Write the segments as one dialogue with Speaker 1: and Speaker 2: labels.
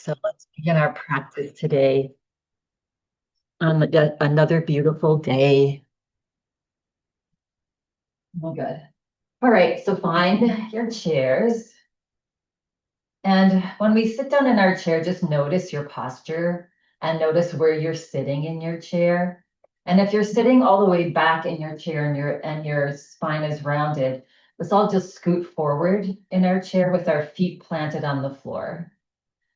Speaker 1: So let's begin our practice today on another beautiful day. Oh, good. All right, so find your chairs. And when we sit down in our chair, just notice your posture and notice where you're sitting in your chair. And if you're sitting all the way back in your chair and your spine is rounded, let's all just scoot forward in our chair with our feet planted on the floor.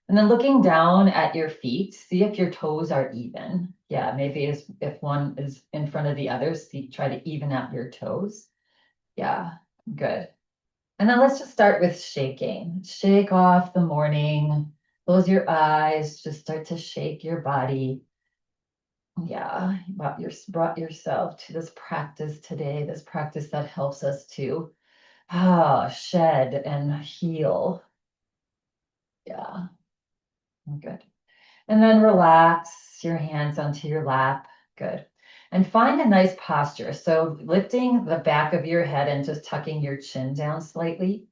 Speaker 1: And then looking down at your feet, see if your toes are even. Yeah, maybe if one is in front of the other, try to even out your toes. Yeah, good. And then let's just start with shaking. Shake off the morning, close your eyes, just start to shake your body. Yeah, brought yourself to this practice today, this practice that helps us to shed and heal. Yeah, good. And then relax your hands onto your lap. Good. And find a nice posture. So lifting the back of your head and just tucking your chin down slightly.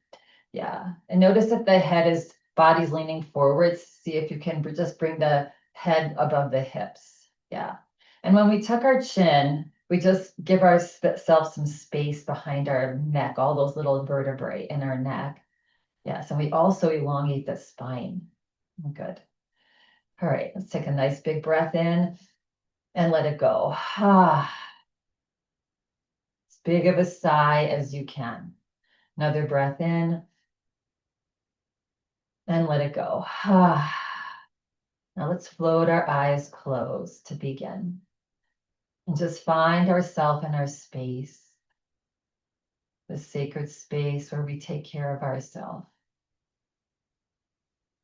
Speaker 1: Yeah. And notice if the body's leaning forward. See if you can just bring the head above the hips. Yeah. And when we tuck our chin, we just give ourselves some space behind our neck, all those little vertebrae in our neck. Yes. And we also elongate the spine. Good. All right, let's take a nice big breath in and let it go. As big of a sigh as you can. Another breath in and let it go. Now let's float our eyes closed to begin. And just find ourselves in our space, the sacred space where we take care of ourselves.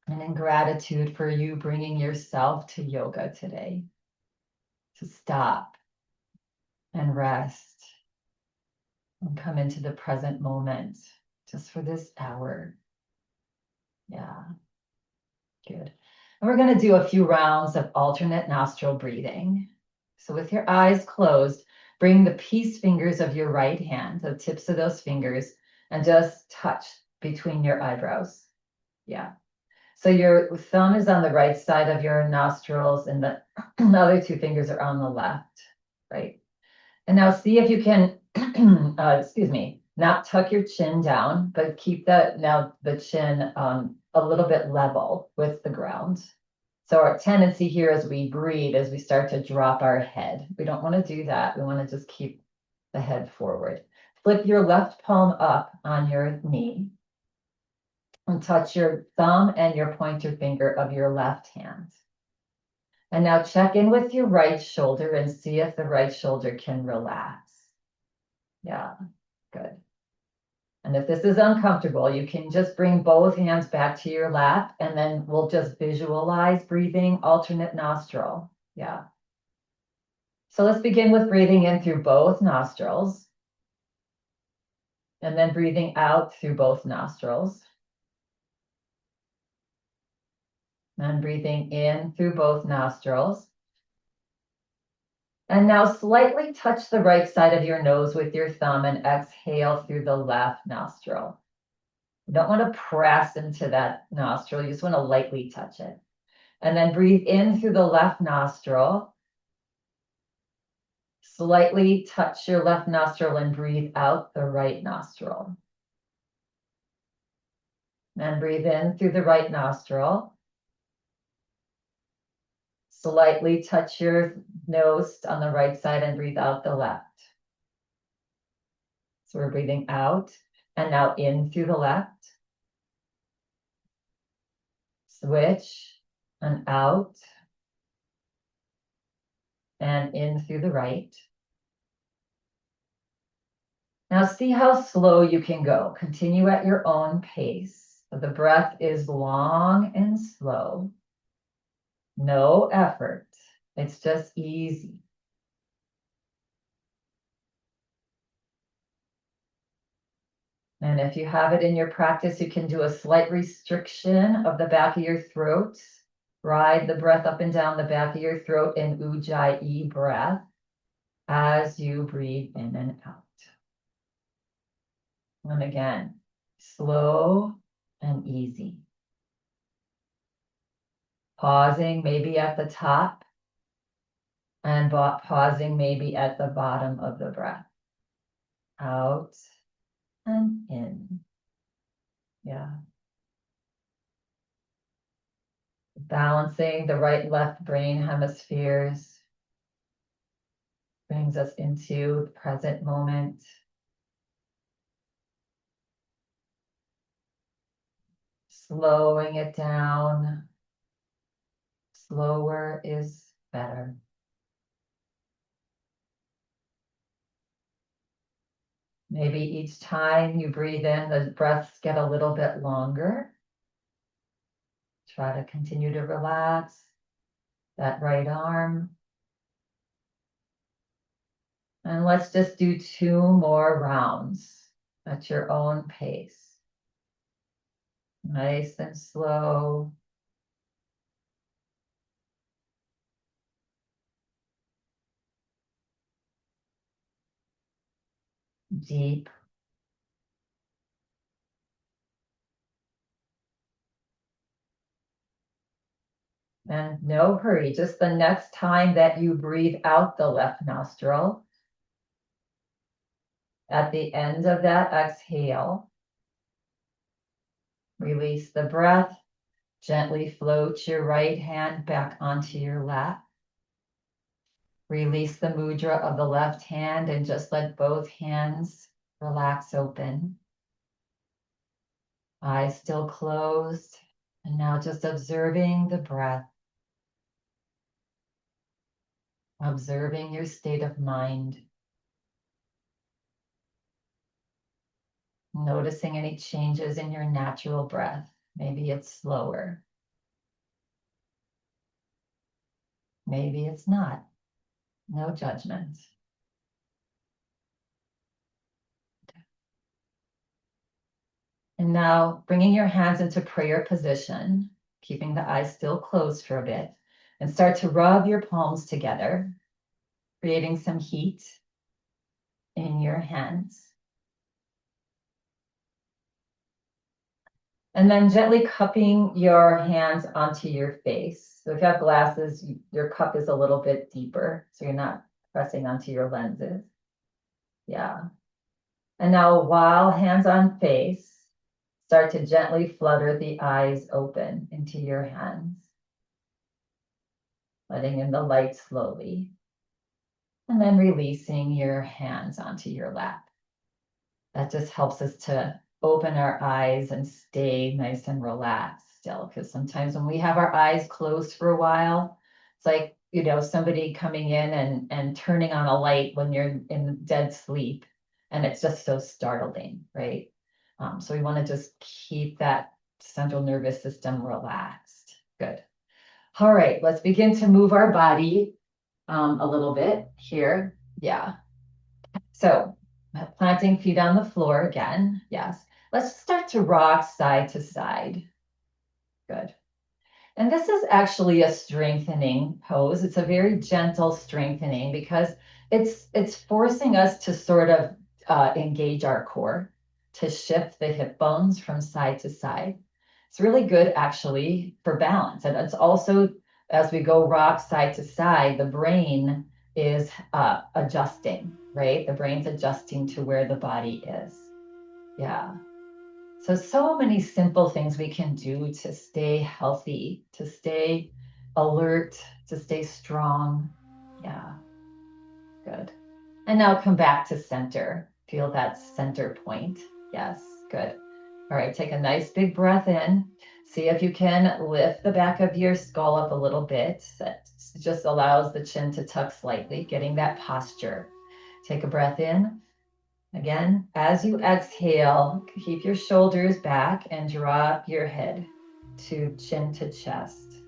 Speaker 1: And in gratitude for you bringing yourself to yoga today, to stop and rest and come into the present moment just for this hour. Yeah, good. And we're going to do a few rounds of alternate nostril breathing. So with your eyes closed, bring the peace fingers of your right hand, the tips of those fingers, and just touch between your eyebrows. Yeah. So your thumb is on the right side of your nostrils and the other two fingers are on the left, right? And now see if you can, not tuck your chin down, but keep the chin a little bit level with the ground. So our tendency here as we breathe, as we start to drop our head, we don't want to do that. We want to just keep the head forward. Flip your left palm up on your knee and touch your thumb and your pointer finger of your left hand. And now check in with your right shoulder and see if the right shoulder can relax. Yeah, good. And if this is uncomfortable, you can just bring both hands back to your lap and then we'll just visualize breathing alternate nostril. Yeah. So let's begin with breathing in through both nostrils and then breathing out through both nostrils. And breathing in through both nostrils. And now slightly touch the right side of your nose with your thumb and exhale through the left nostril. You don't want to press into that nostril. You just want to lightly touch it. And then breathe in through the left nostril. Slightly touch your left nostril and breathe out the right nostril. And breathe in through the right nostril. Slightly touch your nose on the right side and breathe out the left. So we're breathing out and now in through the left. Switch and out and in through the right. Now see how slow you can go. Continue at your own pace. So the breath is long and slow. No effort. It's just easy. And if you have it in your practice, you can do a slight restriction of the back of your throat. Ride the breath up and down the back of your throat in Ujjayi breath as you breathe in and out. And again, slow and easy. Pausing maybe at the top and pausing maybe at the bottom of the breath. Out and in. Yeah. Balancing the right left brain hemispheres brings us into the present moment. Slowing it down. Slower is better. Maybe each time you breathe in, the breaths get a little bit longer. Try to continue to relax that right arm. And let's just do 2 more rounds at your own pace. Nice and slow. Deep. And no hurry, just the next time that you breathe out the left nostril, at the end of that exhale, release the breath, gently float your right hand back onto your lap. Release the mudra of the left hand and just let both hands relax open. Eyes still closed. And now just observing the breath. Observing your state of mind. Noticing any changes in your natural breath. Maybe it's slower. Maybe it's not. No judgment. And now bringing your hands into prayer position, keeping the eyes still closed for a bit, and start to rub your palms together, creating some heat in your hands. And then gently cupping your hands onto your face. So if you have glasses, your cup is a little bit deeper, so you're not pressing onto your lenses. Yeah. And now while hands on face, start to gently flutter the eyes open into your hands. Letting in the light slowly. And then releasing your hands onto your lap. That just helps us to open our eyes and stay nice and relaxed still. Because sometimes when we have our eyes closed for a while, it's like, somebody coming in and turning on a light when you're in dead sleep. And it's just so startling, right? So we want to just keep that central nervous system relaxed. Good. All right, let's begin to move our body a little bit here. Yeah. So planting feet on the floor again. Yes. Let's start to rock side to side. Good. And this is actually a strengthening pose. It's a very gentle strengthening because it's forcing us to sort of engage our core, to shift the hip bones from side to side. It's really good actually for balance. And it's also, as we go rock side to side, the brain is adjusting, right? The brain's adjusting to where the body is. Yeah. So many simple things we can do to stay healthy, to stay alert, to stay strong. Yeah, good. And now come back to center. Feel that center point. Yes, good. All right, take a nice big breath in. See if you can lift the back of your skull up a little bit. That just allows the chin to tuck slightly, getting that posture. Take a breath in. Again, as you exhale, keep your shoulders back and drop your head to chin to chest.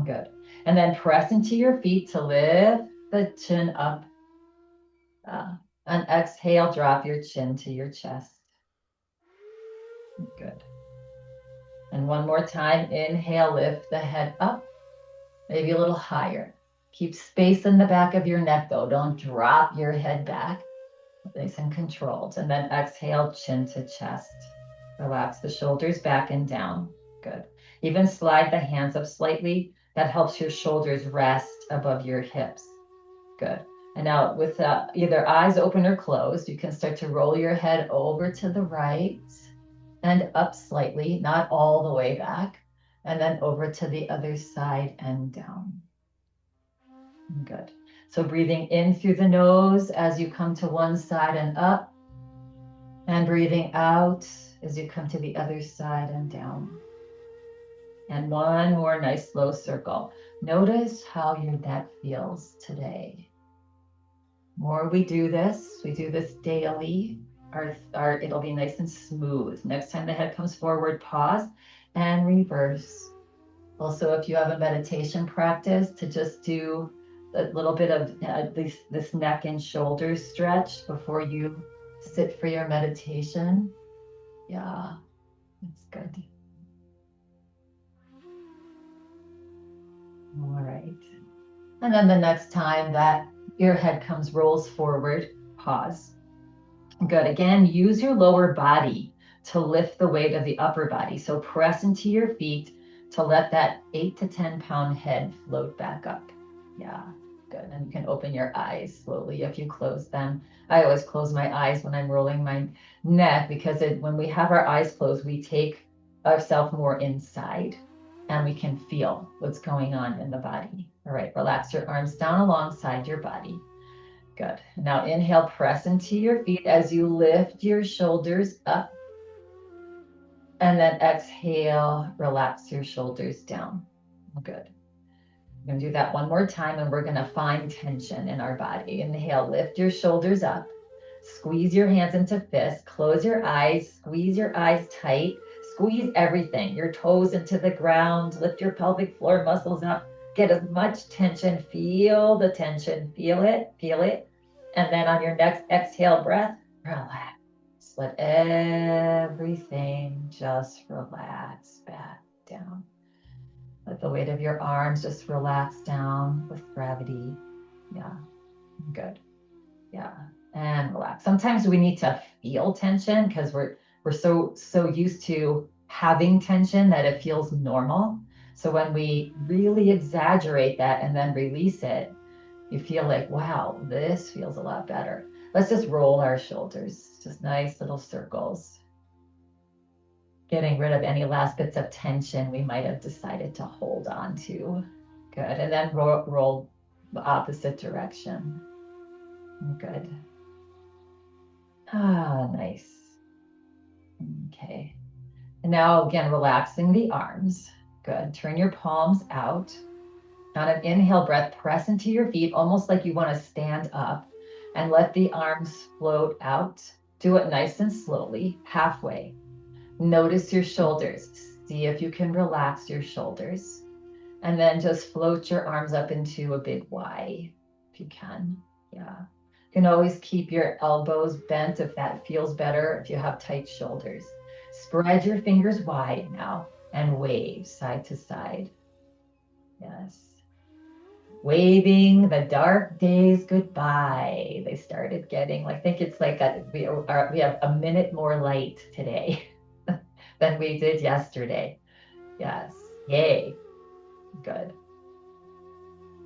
Speaker 1: Good. And then press into your feet to lift the chin up. And exhale, drop your chin to your chest. Good. And one more time, inhale, lift the head up, maybe a little higher. Keep space in the back of your neck though. Don't drop your head back. Nice and controlled. And then exhale, chin to chest. Relax the shoulders back and down. Good. Even slide the hands up slightly. That helps your shoulders rest above your hips. Good. And now with either eyes open or closed, you can start to roll your head over to the right and up slightly, not all the way back, and then over to the other side and down. Good. So breathing in through the nose as you come to one side and up, and breathing out as you come to the other side and down. And one more nice slow circle. Notice how your neck feels today. More we do this daily, it'll be nice and smooth. Next time the head comes forward, pause and reverse. Also, if you have a meditation practice, to just do a little bit of this neck and shoulder stretch before you sit for your meditation. Yeah, that's good. All right. And then the next time that your head rolls forward, pause. Good. Again, use your lower body to lift the weight of the upper body. So press into your feet to let that 8 to 10 pound head float back up. Yeah, good. And you can open your eyes slowly if you close them. I always close my eyes when I'm rolling my neck because when we have our eyes closed, we take ourselves more inside and we can feel what's going on in the body. All right, relax your arms down alongside your body. Good. Now inhale, press into your feet as you lift your shoulders up. And then exhale, relax your shoulders down. Good. We're going to do that one more time and we're going to find tension in our body. Inhale, lift your shoulders up. Squeeze your hands into fists. Close your eyes. Squeeze your eyes tight. Squeeze everything. Your toes into the ground. Lift your pelvic floor muscles up. Get as much tension. Feel the tension. Feel it. Feel it. And then on your next exhale breath, relax. Let everything just relax back down. Let the weight of your arms just relax down with gravity. Yeah, good. Yeah, and relax. Sometimes we need to feel tension because we're so used to having tension that it feels normal. So when we really exaggerate that and then release it, you feel like, wow, this feels a lot better. Let's just roll our shoulders, just nice little circles. Getting rid of any last bits of tension we might have decided to hold on to. Good. And then roll the opposite direction. Good. Ah, nice. Okay. And now again, relaxing the arms. Good. Turn your palms out. On an inhale breath, press into your feet, almost like you want to stand up, and let the arms float out. Do it nice and slowly, halfway. Notice your shoulders. See if you can relax your shoulders. And then just float your arms up into a big Y, if you can. Yeah. You can always keep your elbows bent if that feels better, if you have tight shoulders. Spread your fingers wide now and wave side to side. Yes. Waving the dark days goodbye. They started getting, I think it's like we have a minute more light today than we did yesterday. Yes. Yay. Good.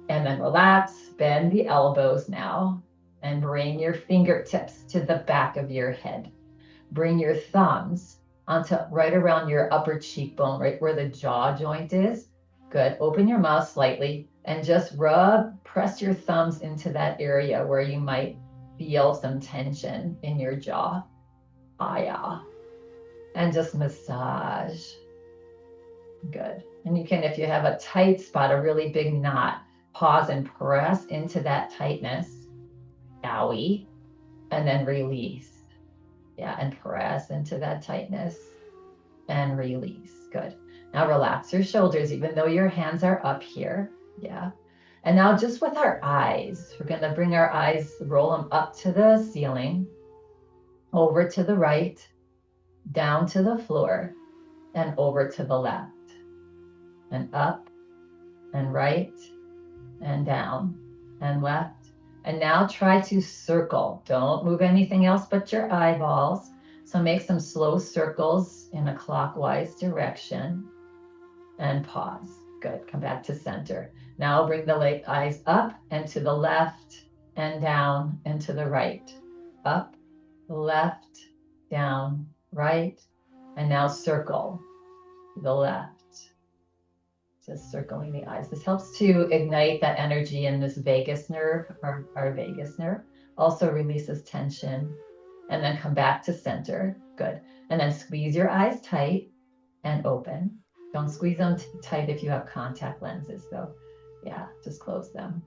Speaker 1: And then relax, bend the elbows now, and bring your fingertips to the back of your head. Bring your thumbs onto right around your upper cheekbone, right where the jaw joint is. Good. Open your mouth slightly and just press your thumbs into that area where you might feel some tension in your jaw. Yeah. And just massage. Good. And you can, if you have a tight spot, a really big knot, pause and press into that tightness. Owie. And then release. Yeah, and press into that tightness and release. Good. Now relax your shoulders, even though your hands are up here. Yeah. And now just with our eyes, we're going to bring our eyes, roll them up to the ceiling, over to the right, down to the floor, and over to the left, and up, and right, and down, and left. And now try to circle. Don't move anything else but your eyeballs. So make some slow circles in a clockwise direction. and pause. Good. Come back to center. Now bring the eyes up and to the left and down and to the right. Up, left, down, right. And now circle to the left. Just circling the eyes. This helps to ignite that energy in this vagus nerve, our vagus nerve. Also releases tension. And then come back to center. Good. And then squeeze your eyes tight and open. Don't squeeze them tight if you have contact lenses, though. Yeah, just close them.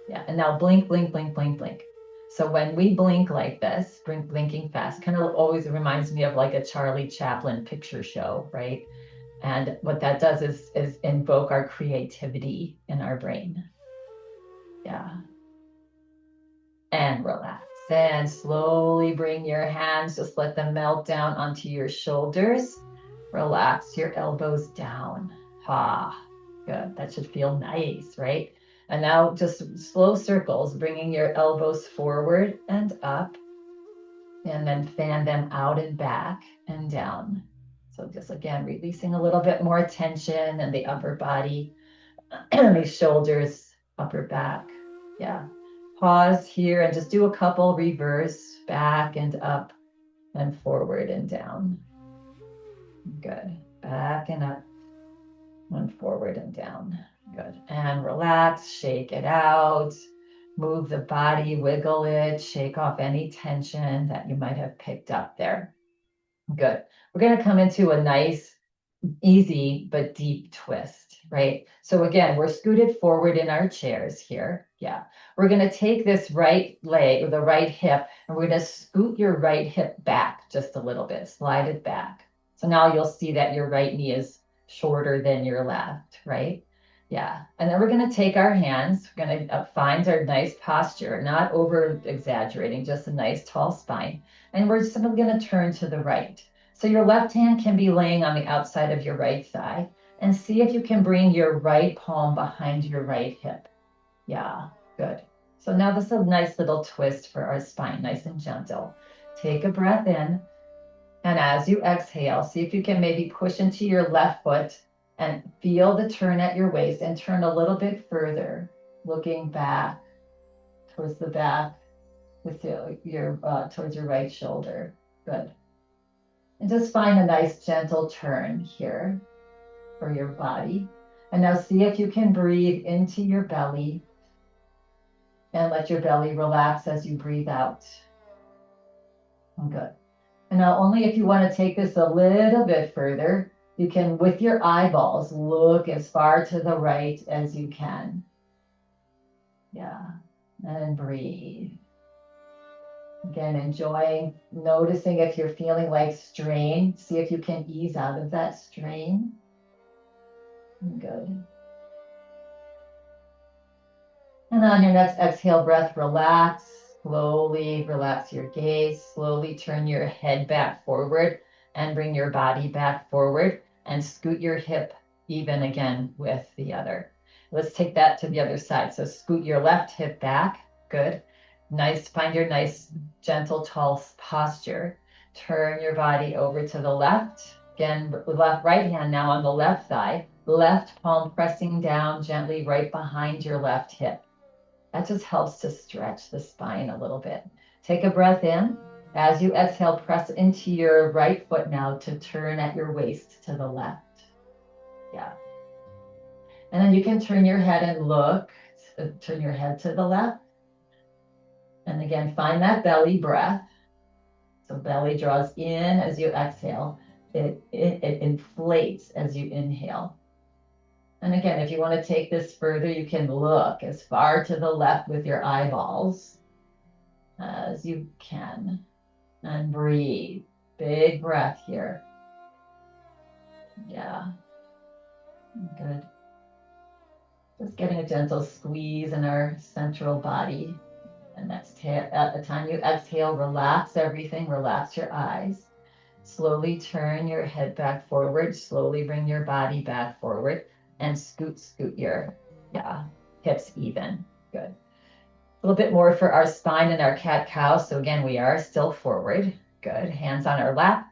Speaker 1: Yeah, and now blink, blink, blink, blink, blink. So when we blink like this, blinking fast, kind of always reminds me of like a Charlie Chaplin picture show, right? And what that does is invoke our creativity in our brain. Yeah. And relax. And slowly bring your hands, just let them melt down onto your shoulders. Relax your elbows down. Good. That should feel nice, right? And now just slow circles, bringing your elbows forward and up. And then fan them out and back and down. So just again, releasing a little bit more tension in the upper body, the shoulders, upper back. Yeah. Pause here and just do a couple reverse, back and up and forward and down. Good. Back and up and forward and down. Good. And relax, shake it out. Move the body, wiggle it, shake off any tension that you might have picked up there. Good. We're going to come into a nice, easy, but deep twist, right? So again, we're scooted forward in our chairs here. Yeah. We're going to take this right leg or the right hip, and we're going to scoot your right hip back just a little bit, slide it back. So now you'll see that your right knee is shorter than your left, right? Yeah. And then we're going to take our hands, we're going to find our nice posture, not over exaggerating, just a nice tall spine. And we're simply going to turn to the right. So your left hand can be laying on the outside of your right thigh, and see if you can bring your right palm behind your right hip. Yeah, good. So now this is a nice little twist for our spine, nice and gentle. Take a breath in, and as you exhale, see if you can maybe push into your left foot and feel the turn at your waist and turn a little bit further, looking back towards the back with your towards your right shoulder. Good. And just find a nice gentle turn here for your body. And now see if you can breathe into your belly and let your belly relax as you breathe out. Good. And now only if you want to take this a little bit further, you can, with your eyeballs, look as far to the right as you can. Yeah. And breathe. Again, enjoying, noticing if you're feeling like strain. See if you can ease out of that strain. Good. And on your next exhale breath, relax. Slowly relax your gaze. Slowly turn your head back forward and bring your body back forward and scoot your hip even again with the other. Let's take that to the other side. So scoot your left hip back. Good. Nice. Find your nice, gentle, tall posture. Turn your body over to the left. Again, right hand now on the left thigh. Left palm pressing down gently right behind your left hip. That just helps to stretch the spine a little bit. Take a breath in. As you exhale, press into your right foot now to turn at your waist to the left. Yeah. And then you can turn your head and look, turn your head to the left. And again, find that belly breath. So belly draws in as you exhale. It inflates as you inhale. And again, if you want to take this further, you can look as far to the left with your eyeballs as you can. And breathe. Big breath here. Yeah. Good. Just getting a gentle squeeze in our central body. And at the time you exhale, relax everything, relax your eyes. Slowly turn your head back forward. Slowly bring your body back forward and scoot your hips even. Good. A little bit more for our spine and our cat-cow. So again, we are still forward. Good. Hands on our lap.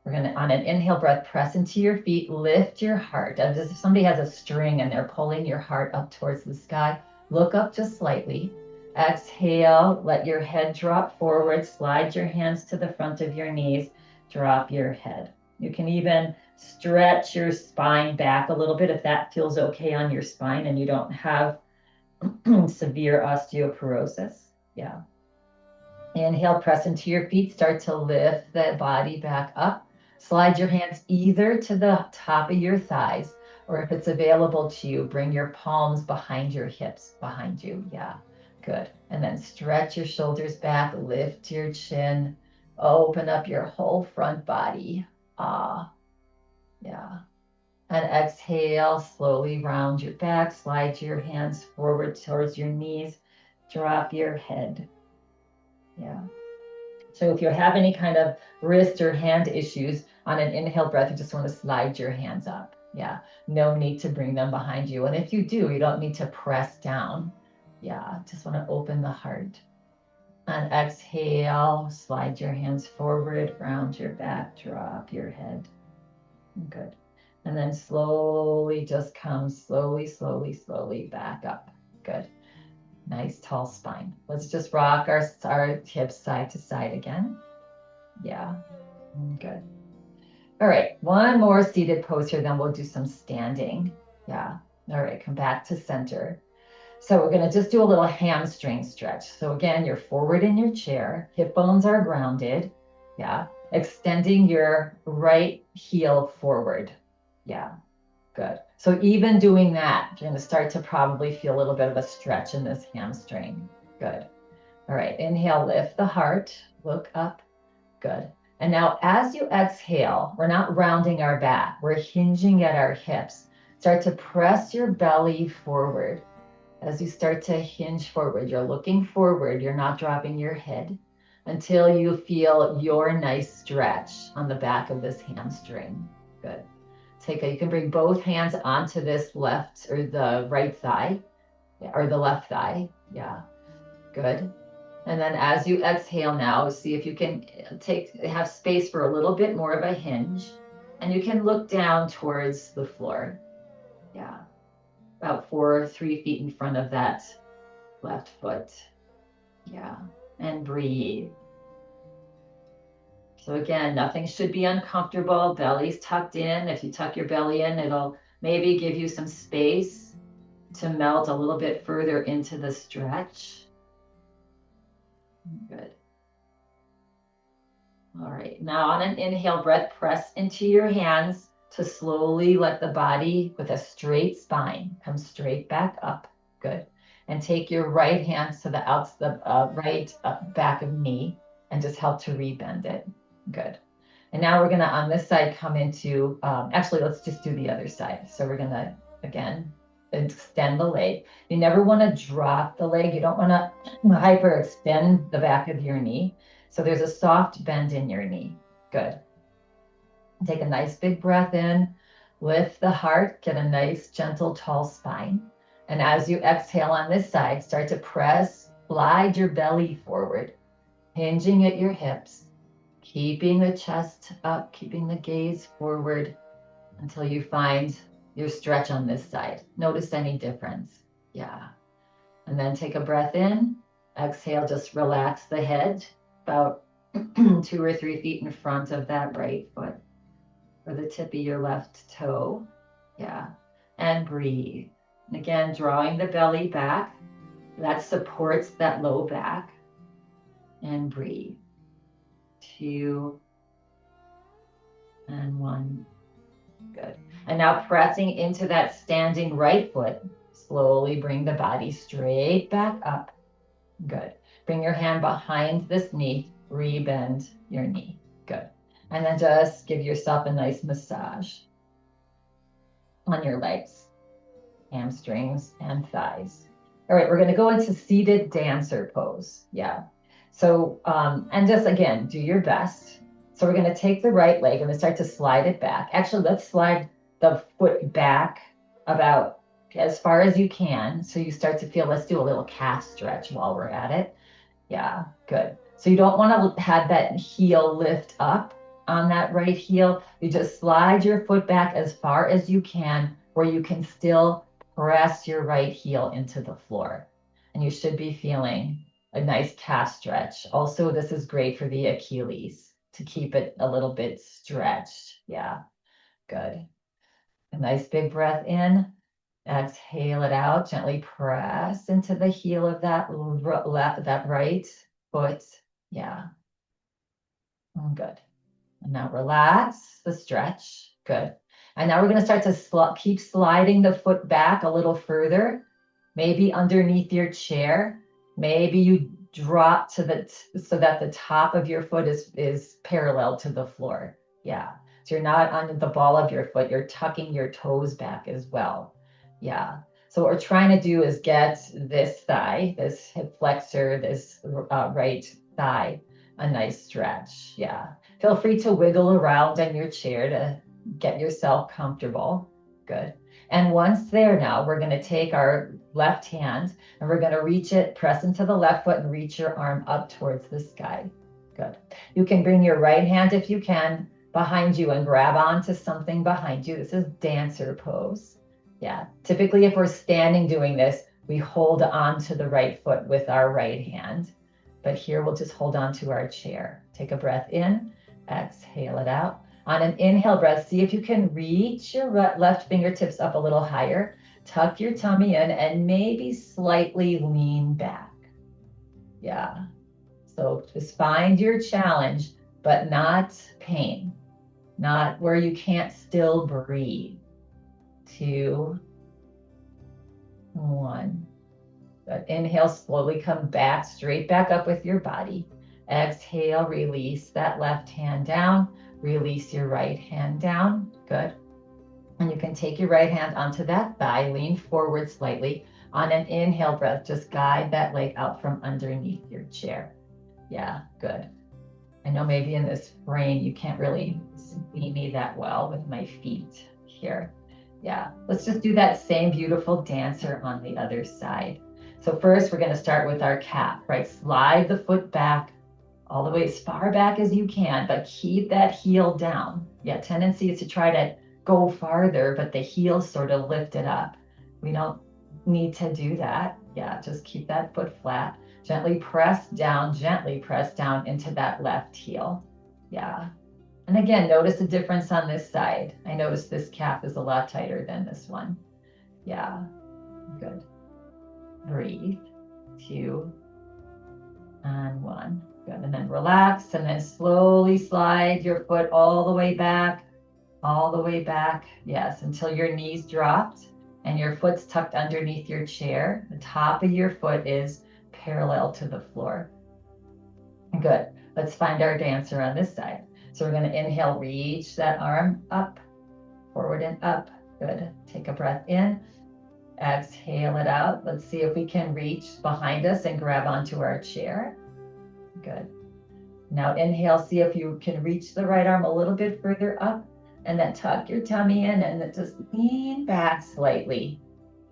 Speaker 1: We're going to, on an inhale breath, press into your feet, lift your heart. As if somebody has a string and they're pulling your heart up towards the sky. Look up just slightly. Exhale, let your head drop forward. Slide your hands to the front of your knees. Drop your head. You can even stretch your spine back a little bit if that feels okay on your spine and you don't have severe osteoporosis. Yeah. Inhale, press into your feet. Start to lift that body back up. Slide your hands either to the top of your thighs, or if it's available to you, bring your palms behind your hips, behind you. Yeah, good. And then stretch your shoulders back, lift your chin, open up your whole front body. Ah, yeah. And exhale, slowly round your back, slide your hands forward towards your knees, drop your head. Yeah. So if you have any kind of wrist or hand issues on an inhale breath, you just want to slide your hands up. Yeah, no need to bring them behind you. And if you do, you don't need to press down. Yeah, just want to open the heart. And exhale, slide your hands forward, round your back, drop your head. Good. And then slowly just come slowly, slowly, slowly back up. Good. Nice tall spine. Let's just rock our hips side to side again. Yeah, good. All right, one more seated pose here, then we'll do some standing. Yeah, all right, come back to center. So we're gonna just do a little hamstring stretch. So again, you're forward in your chair, hip bones are grounded. Yeah, extending your right heel forward. Yeah, good. So even doing that, you're gonna start to probably feel a little bit of a stretch in this hamstring. Good. All right, inhale, lift the heart, look up. Good. And now as you exhale, we're not rounding our back, we're hinging at our hips. Start to press your belly forward. As you start to hinge forward, you're looking forward, you're not dropping your head until you feel your nice stretch on the back of this hamstring. Good. You can bring both hands onto this left or the right thigh or the left thigh. Yeah, good. And then as you exhale now, see if you can have space for a little bit more of a hinge, and you can look down towards the floor. Yeah, about 3 feet in front of that left foot. Yeah, and breathe. So again, nothing should be uncomfortable. Belly's tucked in. If you tuck your belly in, it'll maybe give you some space to melt a little bit further into the stretch. Good. All right, now on an inhale breath, press into your hands to slowly let the body with a straight spine come straight back up. Good. And take your right hand to the right back of knee and just help to rebend it. Good. And now we're gonna, on this side, come into, actually, let's just do the other side. So we're gonna, again, extend the leg. You never wanna drop the leg. You don't wanna hyperextend the back of your knee. So there's a soft bend in your knee. Good. Take a nice big breath in, lift the heart, get a nice, gentle, tall spine. And as you exhale on this side, start to press, slide your belly forward, hinging at your hips, keeping the chest up, keeping the gaze forward until you find your stretch on this side. Notice any difference. Yeah. And then take a breath in, exhale, just relax the head about 2 or 3 feet in front of that right foot or the tip of your left toe. Yeah. And breathe. And again, drawing the belly back. That supports that low back. And breathe. 2 and 1. Good. And now pressing into that standing right foot. Slowly bring the body straight back up. Good. Bring your hand behind this knee. Rebend your knee. Good. And then just give yourself a nice massage on your legs, hamstrings, and thighs. All right, we're going to go into seated dancer pose. Yeah. So, and just again, do your best. So we're going to take the right leg and start to slide it back. Actually, let's slide the foot back about as far as you can. So you start to feel, let's do a little calf stretch while we're at it. Yeah, good. So you don't want to have that heel lift up. on that right heel, you just slide your foot back as far as you can, where you can still press your right heel into the floor. And you should be feeling a nice calf stretch. Also, this is great for the Achilles to keep it a little bit stretched. Yeah, good. A nice big breath in. Exhale it out. Gently press into the heel of that that right foot. Yeah, good. And now relax the stretch. Good. And now we're going to start to keep sliding the foot back a little further, maybe underneath your chair. Maybe you drop to so that the top of your foot is parallel to the floor. Yeah. So you're not on the ball of your foot. You're tucking your toes back as well. Yeah. So what we're trying to do is get this thigh, this hip flexor, this right thigh, a nice stretch. Yeah. Feel free to wiggle around in your chair to get yourself comfortable. Good. And once there now, we're going to take our left hand and we're going to reach it, press into the left foot and reach your arm up towards the sky. Good. You can bring your right hand, if you can, behind you and grab onto something behind you. This is dancer pose. Yeah. Typically, if we're standing doing this, we hold on to the right foot with our right hand. But here we'll just hold on to our chair. Take a breath in, exhale it out. On an inhale breath, see if you can reach your left fingertips up a little higher. Tuck your tummy in and maybe slightly lean back. Yeah. So just find your challenge, but not pain, not where you can't still breathe. 2, 1. Good. Inhale, slowly come back, straight back up with your body. Exhale, release that left hand down. Release your right hand down. Good. And you can take your right hand onto that thigh, lean forward slightly. On an inhale breath, just guide that leg out from underneath your chair. Yeah, good. I know maybe in this frame, you can't really see me that well with my feet here. Yeah, let's just do that same beautiful dancer on the other side. So first, we're going to start with our calf, right? Slide the foot back all the way as far back as you can, but keep that heel down. Yeah, tendency is to try to go farther, but the heel's sort of lifted up. We don't need to do that. Yeah, just keep that foot flat. Gently press down into that left heel. Yeah. And again, notice the difference on this side. I notice this calf is a lot tighter than this one. Yeah, good. Breathe. 2 and 1. Good. And then relax and then slowly slide your foot all the way back, all the way back. Yes, until your knees dropped and your foot's tucked underneath your chair. The top of your foot is parallel to the floor. Good. Let's find our dancer on this side. So we're going to inhale, reach that arm up, forward and up. Good. Take a breath in. Exhale it out. Let's see if we can reach behind us and grab onto our chair. Good. Now inhale, see if you can reach the right arm a little bit further up and then tuck your tummy in and then just lean back slightly.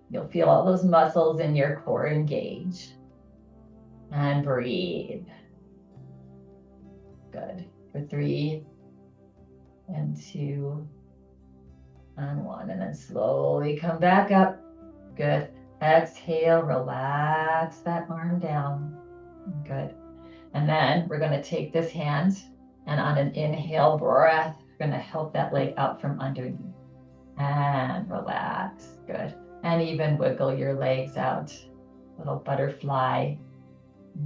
Speaker 1: You'll feel all those muscles in your core engage. And breathe. Good. For 3 and 2 and 1. And then slowly come back up. Good. Exhale, relax that arm down. Good. And then we're going to take this hand and on an inhale breath, we're going to help that leg out from underneath. And relax. Good. And even wiggle your legs out. Little butterfly.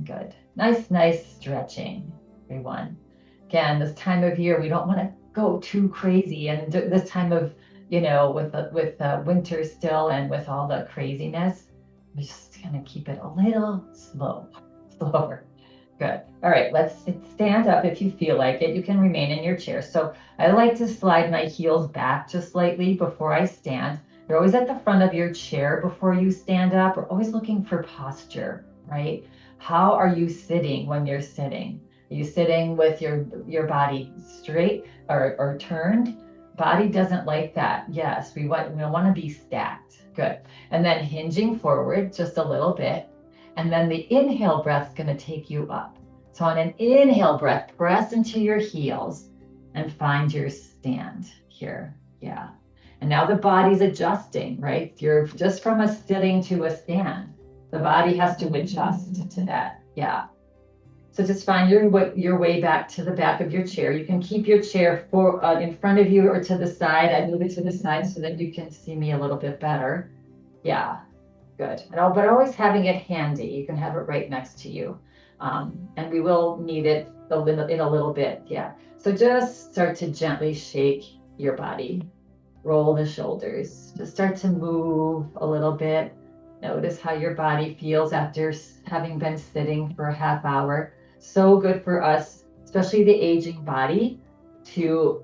Speaker 1: Good. Nice stretching, everyone. Again, this time of year, we don't want to go too crazy. And this time of, with winter still and with all the craziness, we're just going to keep it a little slower. Good. All right, let's stand up if you feel like it. You can remain in your chair. So I like to slide my heels back just slightly before I stand. You're always at the front of your chair before you stand up. We're always looking for posture, right? How are you sitting when you're sitting? Are you sitting with your body straight or turned? Body doesn't like that. Yes, we want to be stacked. Good. And then hinging forward just a little bit. And then the inhale breath is going to take you up. So on an inhale breath, press into your heels and find your stand here. Yeah. And now the body's adjusting, right? You're just from a sitting to a stand. The body has to adjust to that. Yeah. So just find your way back to the back of your chair. You can keep your chair in front of you or to the side. I move it to the side so that you can see me a little bit better. Yeah, good. But always having it handy. You can have it right next to you. And we will need it in a little bit. Yeah. So just start to gently shake your body. Roll the shoulders. Just start to move a little bit. Notice how your body feels after having been sitting for a half hour. So good for us, especially the aging body, to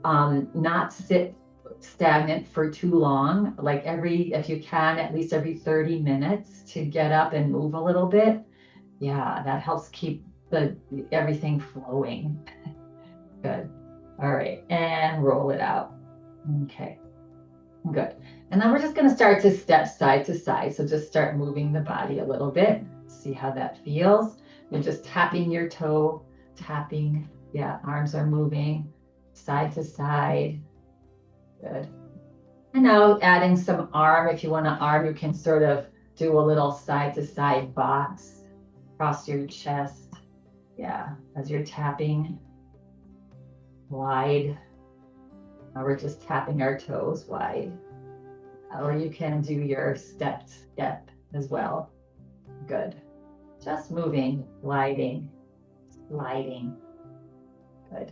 Speaker 1: not sit stagnant for too long. Like if you can, at least every 30 minutes to get up and move a little bit. Yeah, that helps keep everything flowing. Good. All right, and roll it out. Okay. Good. And then we're just going to start to step side to side. So just start moving the body a little bit. See how that feels. You're just tapping your toe, tapping. Yeah, arms are moving side to side. Good. And now adding some arm. If you want to arm, you can sort of do a little side to side box across your chest. Yeah, as you're tapping wide. Now we're just tapping our toes wide. Or you can do your step as well. Good. Just moving, gliding, sliding. Good.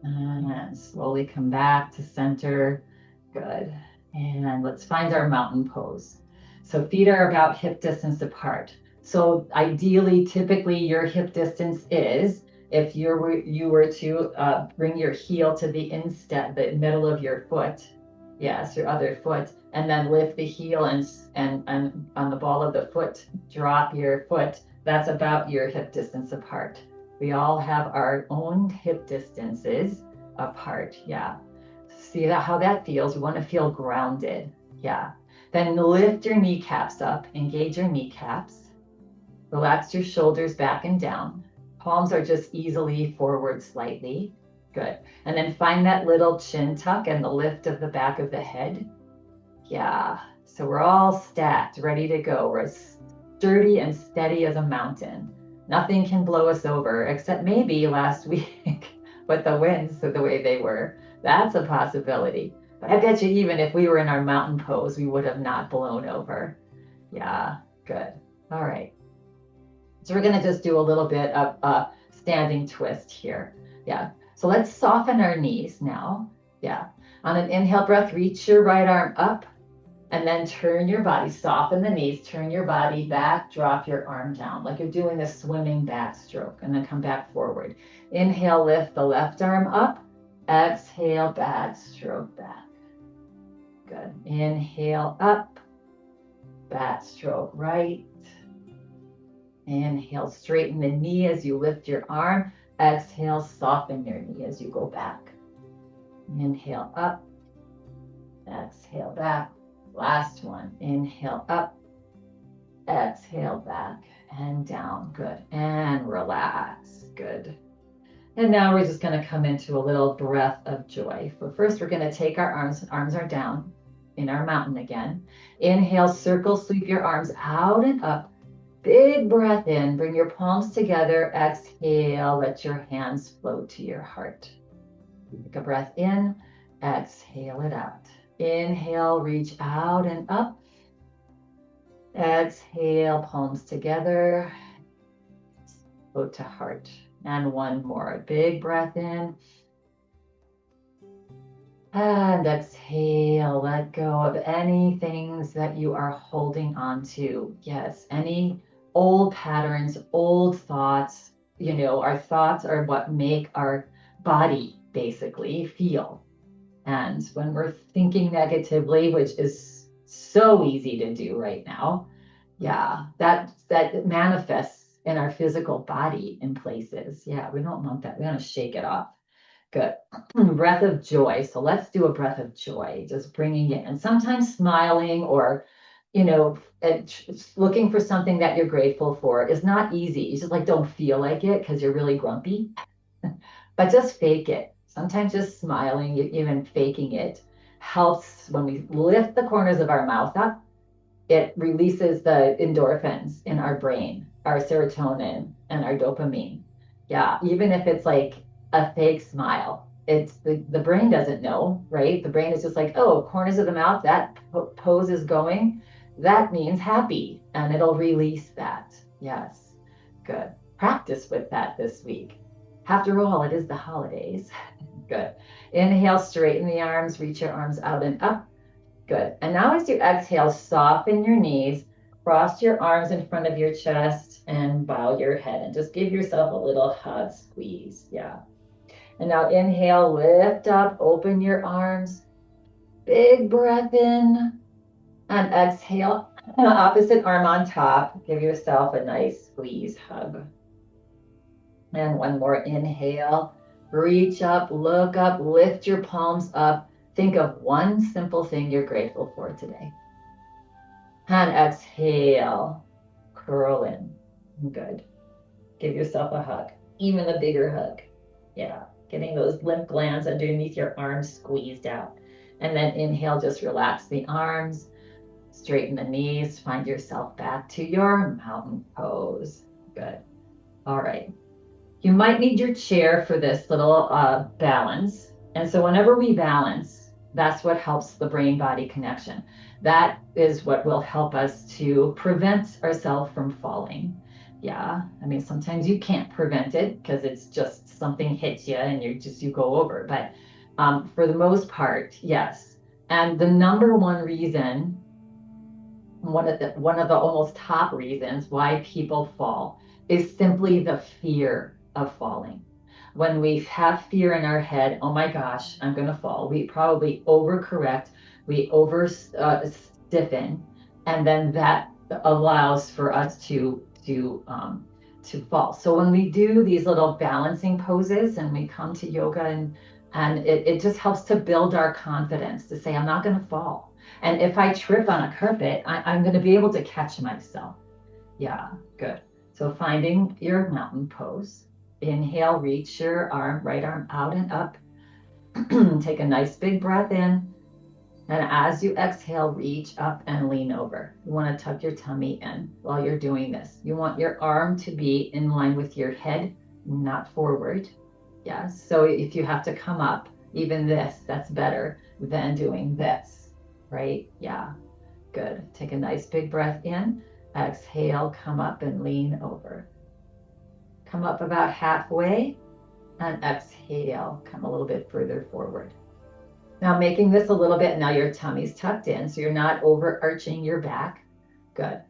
Speaker 1: And slowly come back to center. Good. And let's find our mountain pose. So feet are about hip distance apart. So ideally, typically your hip distance is, if you were to bring your heel to the instep, the middle of your foot, yes, your other foot, and then lift the heel and on the ball of the foot, drop your foot, that's about your hip distance apart. We all have our own hip distances apart. Yeah. See how that feels. We want to feel grounded. Yeah. Then lift your kneecaps up, engage your kneecaps. Relax your shoulders back and down. Palms are just easily forward slightly. Good. And then find that little chin tuck and the lift of the back of the head. Yeah. So we're all stacked, ready to go. We're as sturdy and steady as a mountain. Nothing can blow us over, except maybe last week with the winds the way they were. That's a possibility. But I bet you even if we were in our mountain pose, we would have not blown over. Yeah, good. All right. So we're going to just do a little bit of a standing twist here. Yeah. So let's soften our knees now. Yeah. On an inhale breath, reach your right arm up and then turn your body, soften the knees, turn your body back, drop your arm down like you're doing a swimming backstroke, and then come back forward. Inhale, lift the left arm up. Exhale, backstroke back. Good. Inhale up, backstroke right. Inhale, straighten the knee as you lift your arm. Exhale, soften your knee as you go back. Inhale up, exhale back. Last one. Inhale up, exhale back and down. Good. And relax. Good. And now we're just going to come into a little breath of joy. But first, we're going to take our arms are down in our mountain again. Inhale, circle, sweep your arms out and up. Big breath in, bring your palms together. Exhale, let your hands flow to your heart. Take a breath in, exhale it out. Inhale, reach out and up. Exhale, palms together. Float to heart. And one more. Big breath in. And exhale, let go of any things that you are holding on to. Yes, any old patterns, old thoughts. Our thoughts are what make our body basically feel. And when we're thinking negatively, which is so easy to do right now, yeah, that manifests in our physical body in places. Yeah, we don't want that. We want to shake it off. Good. Breath of joy. So let's do a breath of joy, just bringing it in. Sometimes smiling or, looking for something that you're grateful for is not easy. You just don't feel like it because you're really grumpy. But just fake it. Sometimes just smiling, even faking it, helps when we lift the corners of our mouth up. It releases the endorphins in our brain, our serotonin, and our dopamine. Yeah, even if it's like a fake smile, it's the brain doesn't know, right? The brain is just like, oh, corners of the mouth, that pose is going. That means happy, and it'll release that. Yes, good. Practice with that this week. After all, it is the holidays. Good. Inhale, straighten the arms, reach your arms out and up. Good. And now as you exhale, soften your knees, cross your arms in front of your chest and bow your head and just give yourself a little hug squeeze. Yeah. And now inhale, lift up, open your arms, big breath in and exhale. Opposite arm on top. Give yourself a nice squeeze hug. And one more inhale. Reach up, look up, lift your palms up. Think of one simple thing you're grateful for today. And exhale, curl in. Good. Give yourself a hug, even a bigger hug. Yeah, getting those lymph glands underneath your arms squeezed out. And then inhale, just relax the arms, straighten the knees, find yourself back to your mountain pose. Good. All right. You might need your chair for this little balance. And so whenever we balance, that's what helps the brain body connection. That is what will help us to prevent ourselves from falling. Yeah. I mean, sometimes you can't prevent it because it's just something hits you and you go over. But for the most part, yes. And the number one reason, one of the almost top reasons why people fall is simply the fear of falling. When we have fear in our head, oh my gosh, I'm going to fall, we probably overcorrect, we over stiffen, and then that allows for us to fall. So when we do these little balancing poses and we come to yoga and it just helps to build our confidence to say, I'm not going to fall. And if I trip on a carpet, I'm going to be able to catch myself. Yeah, good. So finding your mountain pose. Inhale, reach your right arm out and up. Take a nice big breath in. And as you exhale, reach up and lean over. You want to tuck your tummy in while you're doing this. You want your arm to be in line with your head, not forward. Yes. So if you have to come up, even this, that's better than doing this, right? Yeah. Good. Take a nice big breath in. Exhale, come up and lean over. Come up about halfway and exhale, come a little bit further forward. Now making this a little bit, now your tummy's tucked in, so you're not overarching your back. Good.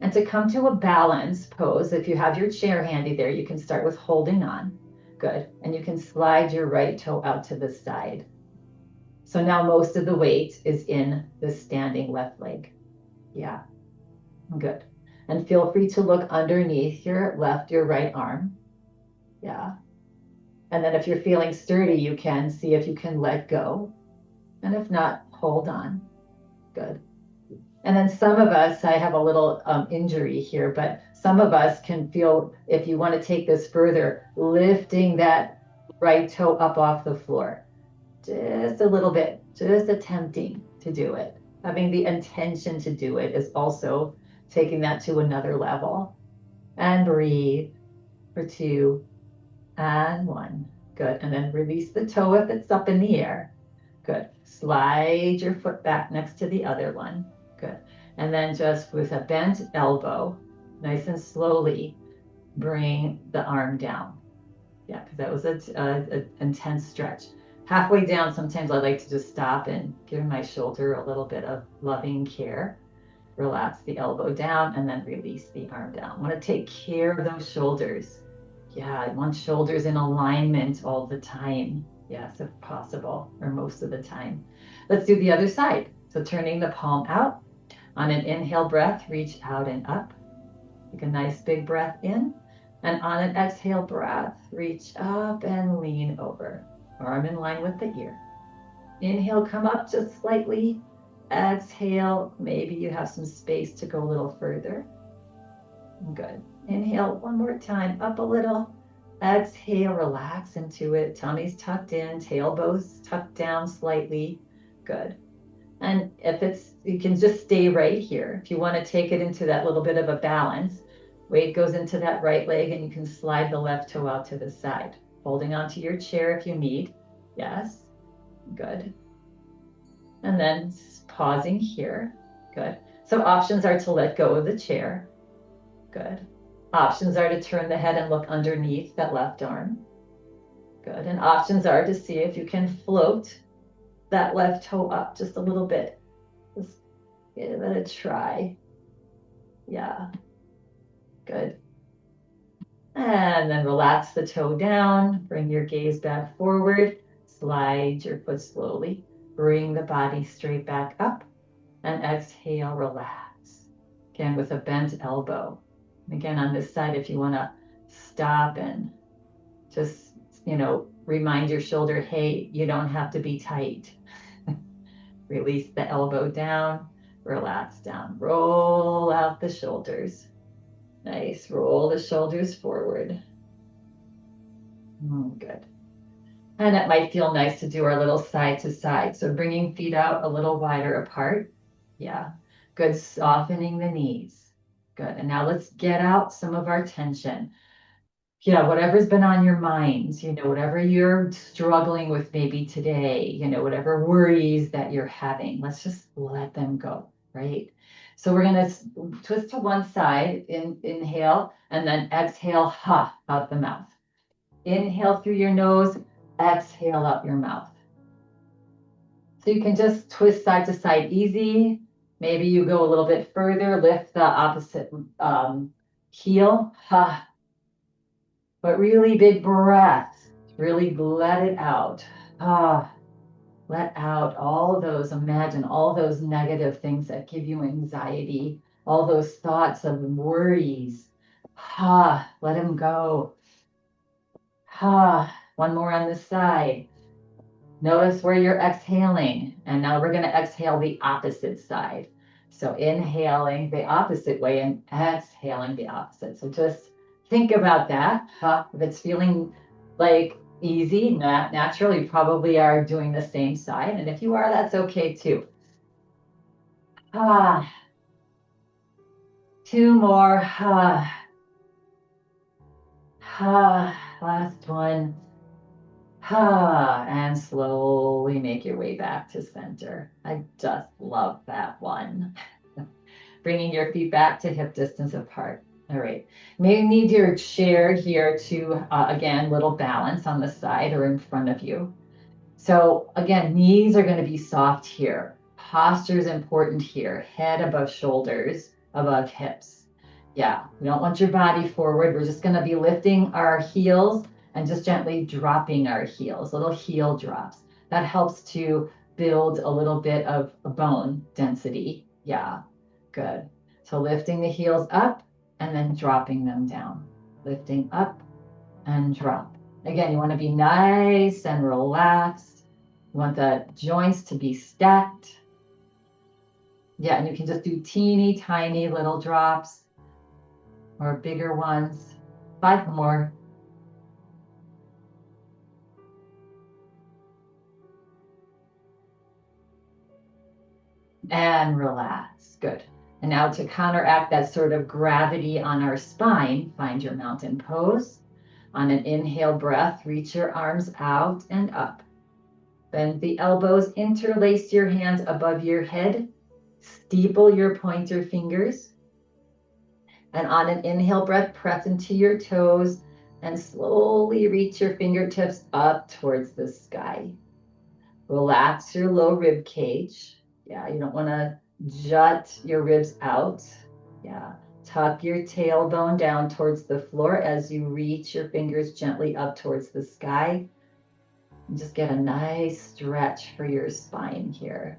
Speaker 1: And to come to a balance pose, if you have your chair handy there, you can start with holding on. Good. And you can slide your right toe out to the side. So now most of the weight is in the standing left leg. Yeah. Good. And feel free to look underneath your left, your right arm. Yeah. And then if you're feeling sturdy, you can see if you can let go. And if not, hold on. Good. And then some of us, I have a little injury here, but some of us can feel, if you want to take this further, lifting that right toe up off the floor. Just a little bit, just attempting to do it. Having the intention to do it is also taking that to another level. And breathe for 2 and 1. Good. And then release the toe if it's up in the air. Good. Slide your foot back next to the other one. Good. And then just with a bent elbow, nice and slowly bring the arm down. Yeah, because that was an intense stretch. Halfway down, sometimes I like to just stop and give my shoulder a little bit of loving care. Relax the elbow down and then release the arm down. Want to take care of those shoulders. Yeah, I want shoulders in alignment all the time. Yes, if possible, or most of the time. Let's do the other side. So turning the palm out. On an inhale breath, reach out and up. Take a nice big breath in. And on an exhale breath, reach up and lean over. Arm in line with the ear. Inhale, come up just slightly. Exhale, maybe you have some space to go a little further. Good. Inhale one more time, up a little. Exhale, relax into it. Tummy's tucked in, tailbone's tucked down slightly. Good. And if it's, you can just stay right here. If you want to take it into that little bit of a balance, weight goes into that right leg and you can slide the left toe out to the side, holding onto your chair if you need. Yes, good. And then pausing here. Good. So options are to let go of the chair. Good. Options are to turn the head and look underneath that left arm. Good. And options are to see if you can float that left toe up just a little bit. Just give it a try. Yeah. Good. And then relax the toe down. Bring your gaze back forward. Slide your foot slowly. Bring the body straight back up. And exhale, relax. Again, with a bent elbow. And again, on this side, if you want to stop and just, remind your shoulder, hey, you don't have to be tight. Release the elbow down, relax down, roll out the shoulders. Nice, roll the shoulders forward. Good. And it might feel nice to do our little side to side. So bringing feet out a little wider apart. Yeah, good, softening the knees. Good, and now let's get out some of our tension. Yeah, whatever's been on your mind, whatever you're struggling with maybe today, whatever worries that you're having, let's just let them go, right? So we're going to twist to one side, inhale, and then exhale, ha, out the mouth. Inhale through your nose, exhale out your mouth. So you can just twist side to side easy. Maybe you go a little bit further, lift the opposite heel, ha. But really big breath, really let it out. Let out all those, imagine all those negative things that give you anxiety, all those thoughts of worries. Let them go. One more on this side. Notice where you're exhaling. And now we're going to exhale the opposite side. So inhaling the opposite way and exhaling the opposite. So just think about that. If it's feeling like easy, not natural, you probably are doing the same side. And if you are, that's okay too. Two more. Last one. And slowly make your way back to center. I just love that one. Bringing your feet back to hip distance apart. All right. Maybe need your chair here to, again, little balance on the side or in front of you. So again, knees are going to be soft here. Posture is important here. Head above shoulders, above hips. Yeah, we don't want your body forward. We're just going to be lifting our heels and just gently dropping our heels, little heel drops. That helps to build a little bit of bone density. Yeah, good. So lifting the heels up and then dropping them down. Lifting up and drop. Again, you want to be nice and relaxed. You want the joints to be stacked. Yeah, and you can just do teeny tiny little drops or bigger ones. 5 more. And relax. Good. And now to counteract that sort of gravity on our spine, find your mountain pose. On an inhale breath, reach your arms out and up. Bend the elbows, interlace your hands above your head. Steeple your pointer fingers. And on an inhale breath, press into your toes and slowly reach your fingertips up towards the sky. Relax your low rib cage. Yeah, you don't want to jut your ribs out. Yeah, tuck your tailbone down towards the floor as you reach your fingers gently up towards the sky. And just get a nice stretch for your spine here.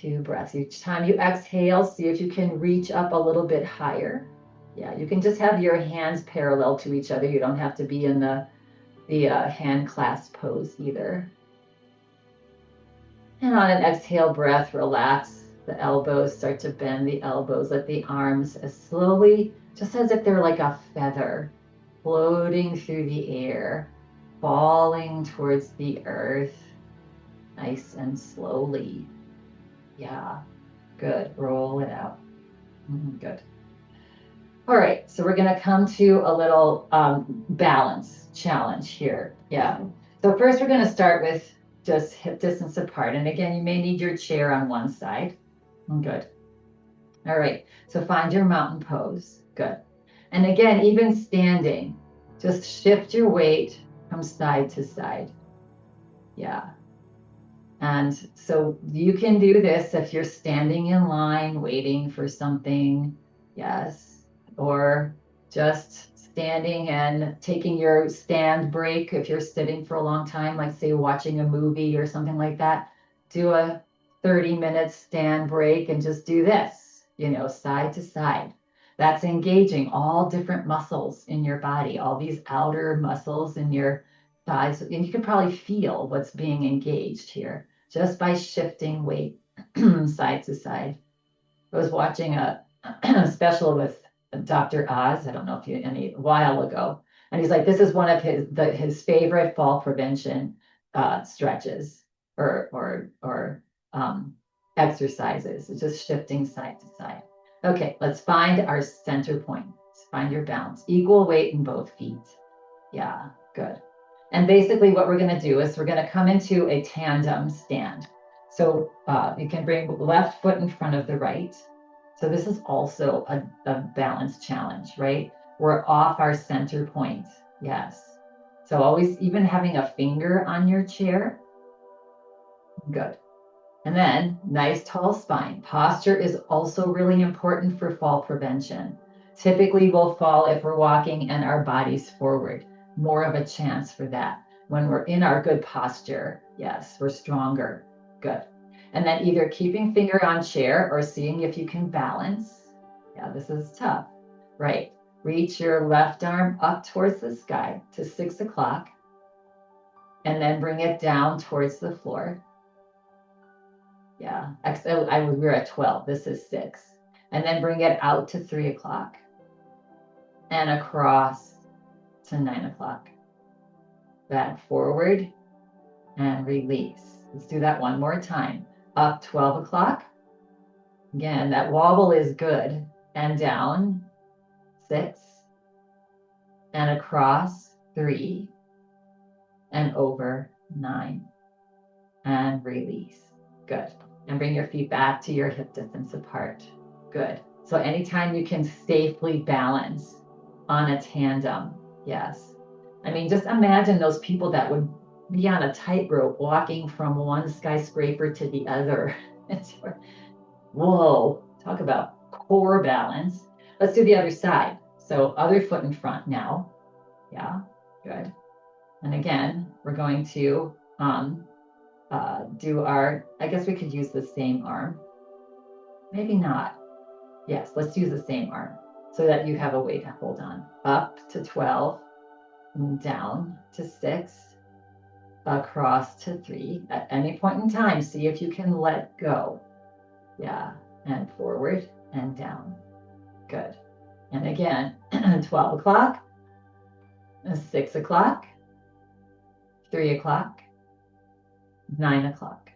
Speaker 1: 2 breaths. Each time you exhale, see if you can reach up a little bit higher. Yeah, you can just have your hands parallel to each other. You don't have to be in the hand clasp pose either. And on an exhale breath, relax the elbows, start to bend the elbows, let the arms as slowly, just as if they're like a feather. floating through the air, falling towards the earth, nice and slowly. Yeah, good. Roll it out. Good. All right, so we're going to come to a little balance challenge here. Yeah. So first we're going to start with just hip distance apart. And again, you may need your chair on one side. Good. All right, so find your mountain pose. Good. And again, even standing, just shift your weight from side to side. Yeah. And so you can do this if you're standing in line waiting for something. Yes. Or just standing and taking your stand break if you're sitting for a long time, like say watching a movie or something like that. Do a 30-minute stand break and just do this, side to side. That's engaging all different muscles in your body, all these outer muscles in your thighs. And you can probably feel what's being engaged here just by shifting weight side to side. I was watching a special with Dr. Oz. I don't know if you a while ago, and he's like, this is one of his favorite fall prevention stretches or exercises. It's just shifting side to side. Okay, let's find our center point. Let's find your balance. Equal weight in both feet. Yeah, good. And basically what we're going to do is we're going to come into a tandem stand. So you can bring left foot in front of the right. So this is also a balance challenge, right? We're off our center point. Yes. So always even having a finger on your chair. Good. And then nice tall spine. Posture is also really important for fall prevention. Typically we'll fall if we're walking and our body's forward. More of a chance for that. When we're in our good posture, yes, we're stronger. Good. And then either keeping finger on chair or seeing if you can balance. Yeah, this is tough. Right. Reach your left arm up towards the sky to 6 o'clock and then bring it down towards the floor. Yeah, we're at 12. This is 6. And then bring it out to 3 o'clock and across to 9 o'clock. Back forward and release. Let's do that one more time. Up 12 o'clock. Again, that wobble is good. And down 6 and across 3 and over 9 and release. Good. And bring your feet back to your hip distance apart. Good. So anytime you can safely balance on a tandem, yes. I mean, just imagine those people that would be on a tightrope walking from one skyscraper to the other. Whoa, talk about core balance. Let's do the other side. So other foot in front now. Yeah, good. And again, we're going to do I guess we could use the same arm. Maybe not. Yes, let's use the same arm so that you have a way to hold on. Up to 12, down to 6, across to 3. At any point in time, see if you can let go. Yeah, and forward and down. Good. And again, 12 o'clock, 6 o'clock, 3 o'clock, 9 o'clock,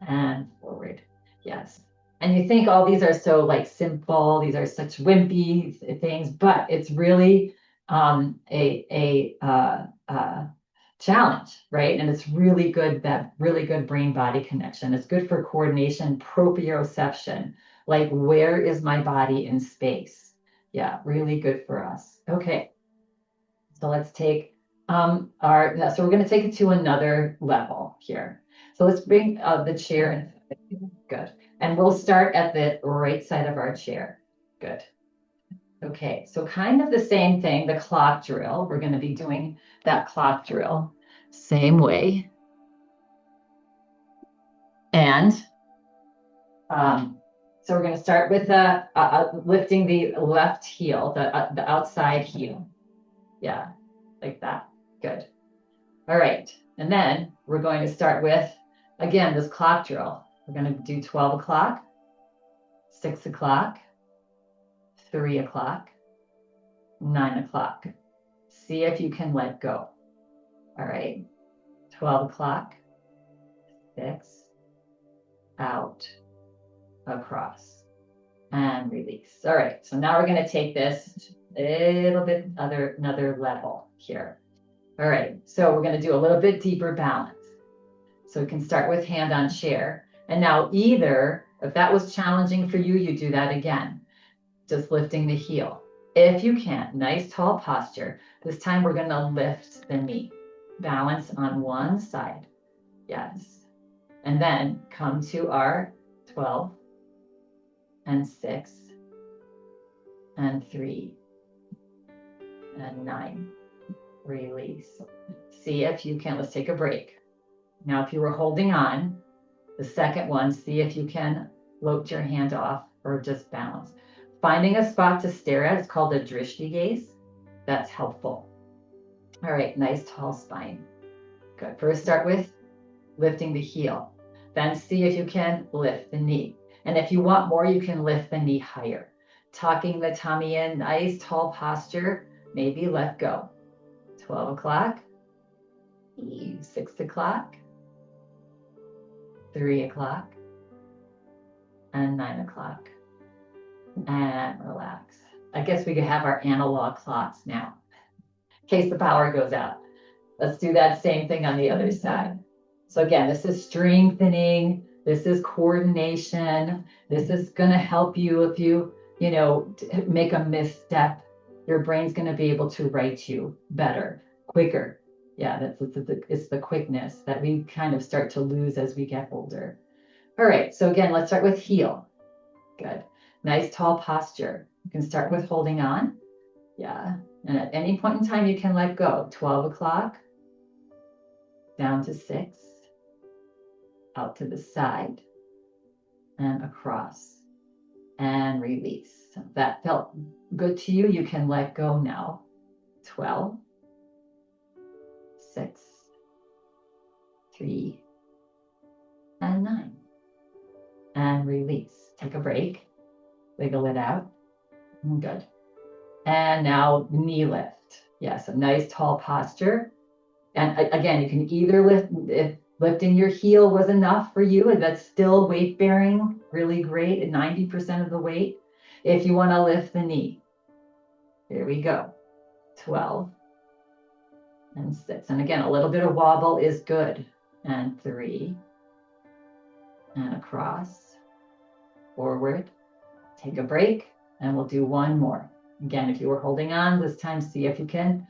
Speaker 1: and forward. Yes. And you think all these are so like simple, these are such wimpy things, but it's really a challenge, right? And it's really good, that really good brain body connection. It's good for coordination, proprioception, like where is my body in space? Yeah, really good for us. Okay. So let's take so we're going to take it to another level here. So let's bring the chair in. Good. And we'll start at the right side of our chair. Good. Okay, so kind of the same thing, the clock drill. We're going to be doing that clock drill same way. And so we're going to start with lifting the left heel, the outside heel. Yeah, like that. Good. All right. And then we're going to start with, again, this clock drill. We're going to do 12 o'clock, 6 o'clock, 3 o'clock, 9 o'clock. See if you can let go. All right. 12 o'clock. 6. Out. Across. And release. All right. So now we're going to take this a little bit another level here. All right. So we're going to do a little bit deeper balance. So we can start with hand on chair. And now either, if that was challenging for you, you do that again. Just lifting the heel. If you can't, nice tall posture. This time we're going to lift the knee. Balance on one side. Yes. And then come to our 12 and 6 and 3 and 9. Release. See if you can, let's take a break. Now, if you were holding on, the second one, see if you can float your hand off or just balance. Finding a spot to stare at is called a drishti gaze. That's helpful. All right, nice tall spine. Good. First, start with lifting the heel. Then see if you can lift the knee. And if you want more, you can lift the knee higher. Tucking the tummy in, nice tall posture. Maybe let go. 12 o'clock, 6 o'clock, 3 o'clock, and 9 o'clock. And relax. I guess we could have our analog clocks now, in case the power goes out. Let's do that same thing on the other side. So again, this is strengthening. This is coordination. This is going to help you if you make a misstep. Your brain's going to be able to write you better, quicker. Yeah, it's the quickness that we kind of start to lose as we get older. All right, so again, let's start with heel. Good. Nice tall posture. You can start with holding on. Yeah, and at any point in time, you can let go. 12 o'clock, down to 6, out to the side, and across, and release. If that felt good to you, you can let go now. 12, 6, 3, and 9. And release. Take a break. Wiggle it out. Good. And now knee lift. Yes, a nice tall posture. And again, you can either lift, if lifting your heel was enough for you, and that's still weight bearing, really great at 90% of the weight. If you want to lift the knee, here we go. 12 and 6. And again, a little bit of wobble is good. And 3 and across, forward. Take a break, and we'll do one more. Again, if you were holding on, this time see if you can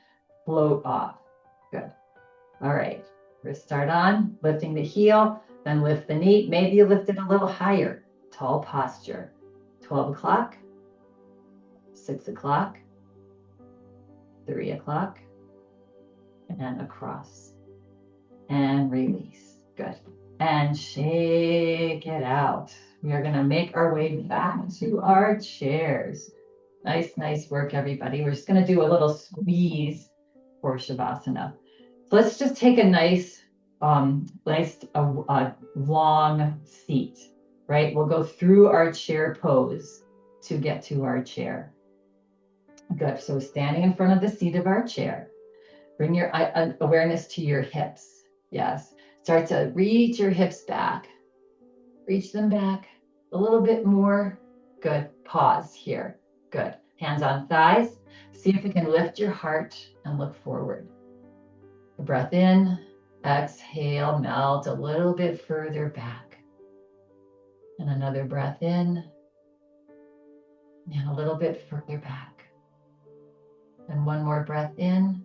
Speaker 1: float off. Good. All right. First start on, lifting the heel, then lift the knee. Maybe you lift it a little higher. Tall posture. 12 o'clock, 6 o'clock, 3 o'clock, and across. And release. Good. And shake it out. We are going to make our way back to our chairs. Nice work, everybody. We're just going to do a little squeeze for Shavasana. So let's just take a nice long seat, right? We'll go through our chair pose to get to our chair. Good. So standing in front of the seat of our chair, bring your awareness to your hips. Yes. Start to reach your hips back. Reach them back a little bit more. Good. Pause here. Good. Hands on thighs. See if you can lift your heart and look forward. Breath in. Exhale. Melt a little bit further back. And another breath in. And a little bit further back. And one more breath in.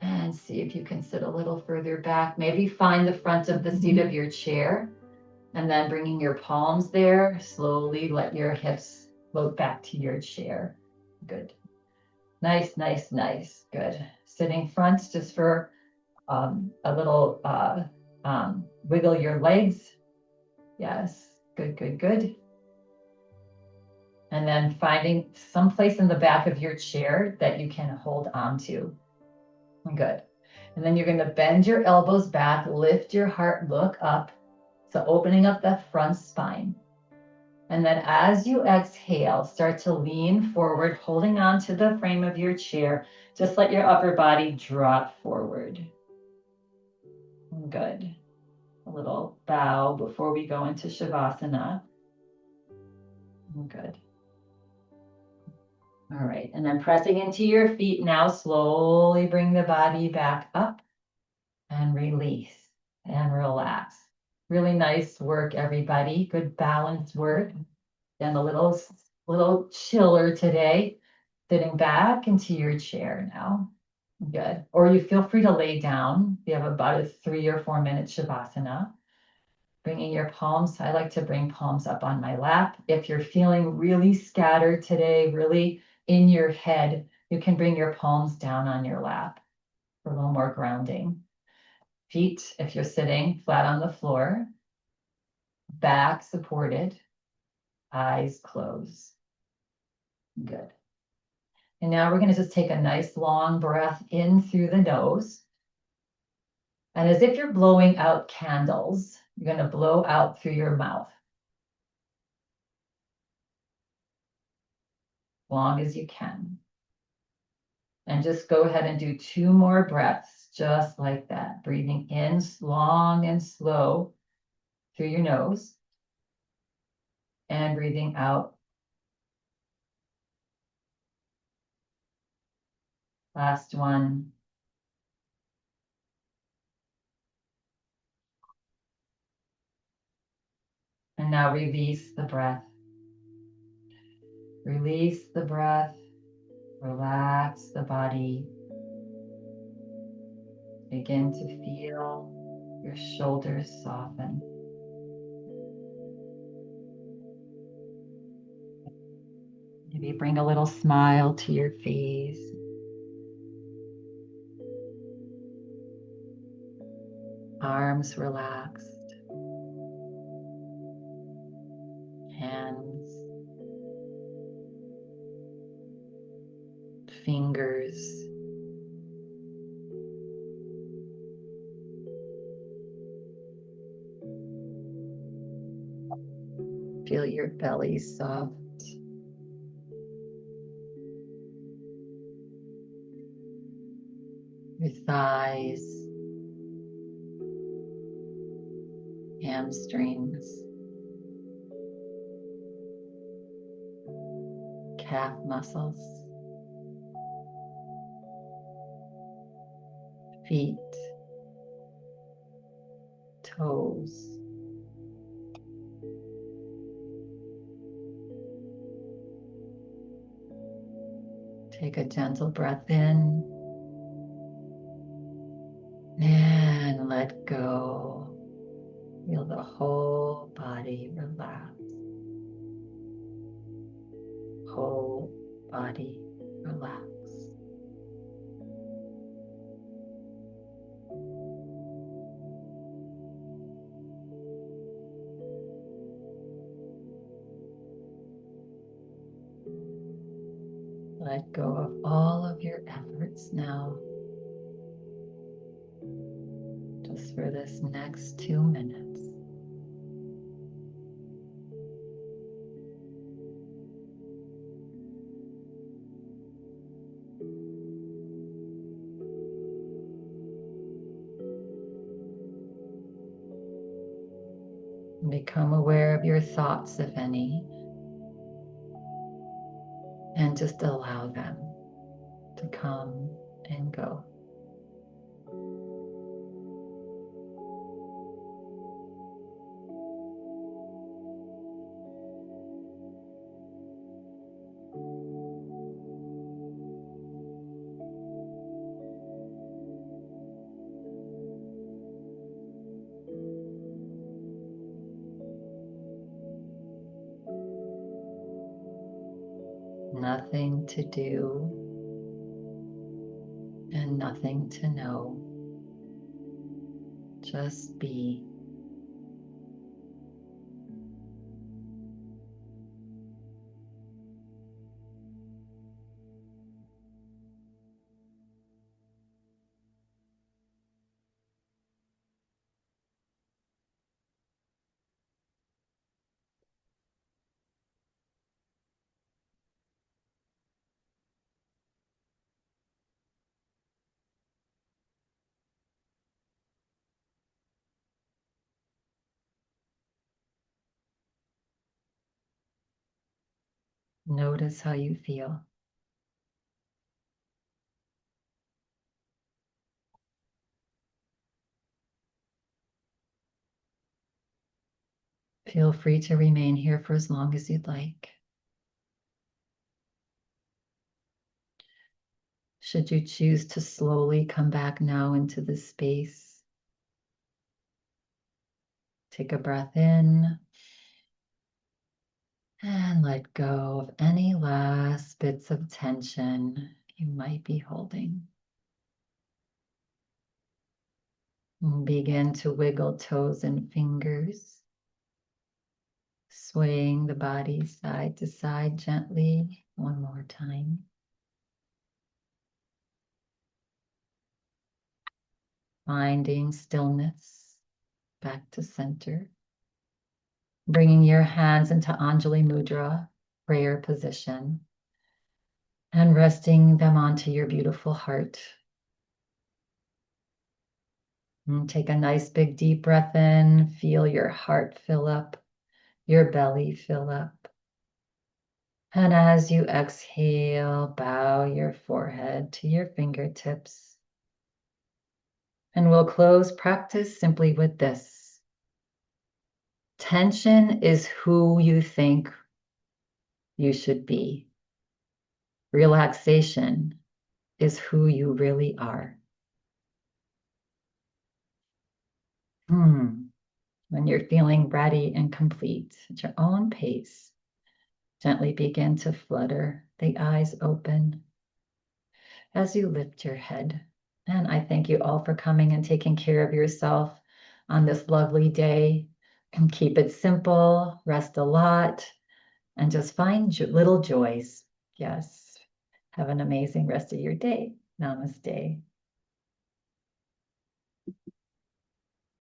Speaker 1: And see if you can sit a little further back. Maybe find the front of the seat of your chair. And then bringing your palms there, slowly let your hips float back to your chair. Good. Nice. Good. Sitting front just for a little wiggle your legs. Yes. Good. And then finding some place in the back of your chair that you can hold on to. Good. And then you're going to bend your elbows back, lift your heart, look up. So opening up that front spine. And then as you exhale, start to lean forward, holding on to the frame of your chair. Just let your upper body drop forward. Good. A little bow before we go into Shavasana. Good. All right, and then pressing into your feet now, slowly bring the body back up and release and relax. Really nice work, everybody. Good balanced work. And a little chiller today. Sitting back into your chair now. Good. Or you feel free to lay down. You have about a 3 or 4 minute Shavasana. Bringing your palms, I like to bring palms up on my lap. If you're feeling really scattered today, really in your head, you can bring your palms down on your lap for a little more grounding. Feet, if you're sitting flat on the floor, back supported, eyes closed. Good. And now we're going to just take a nice long breath in through the nose. And as if you're blowing out candles, you're going to blow out through your mouth. Long as you can. And just go ahead and do 2 more breaths, just like that. Breathing in long and slow through your nose. And breathing out. Last one. And now release the breath. Release the breath. Relax the body. Begin to feel your shoulders soften. Maybe bring a little smile to your face. Arms relaxed. Hands. Fingers. Feel your belly soft. Your thighs, hamstrings, calf muscles, feet, toes. Take a gentle breath in and let go. Feel the whole body relax. Whole body relax. Let go of all of your efforts now. Just for this next 2 minutes. Become aware of your thoughts, if any, and just allow them to come and go. Nothing to do and nothing to know. Just be. Notice how you feel. Feel free to remain here for as long as you'd like. Should you choose to slowly come back now into this space, take a breath in and let go of any last bits of tension you might be holding. And begin to wiggle toes and fingers, swaying the body side to side gently. One more time. Finding stillness, back to center. Bringing your hands into Anjali Mudra, prayer position, and resting them onto your beautiful heart. And take a nice big deep breath in. Feel your heart fill up, your belly fill up. And as you exhale, bow your forehead to your fingertips. And we'll close practice simply with this. Tension is who you think you should be. Relaxation is who you really are. When you're feeling ready and complete at your own pace, gently begin to flutter the eyes open as you lift your head. And I thank you all for coming and taking care of yourself on this lovely day. And keep it simple, rest a lot, and just find little joys. Yes. Have an amazing rest of your day. Namaste.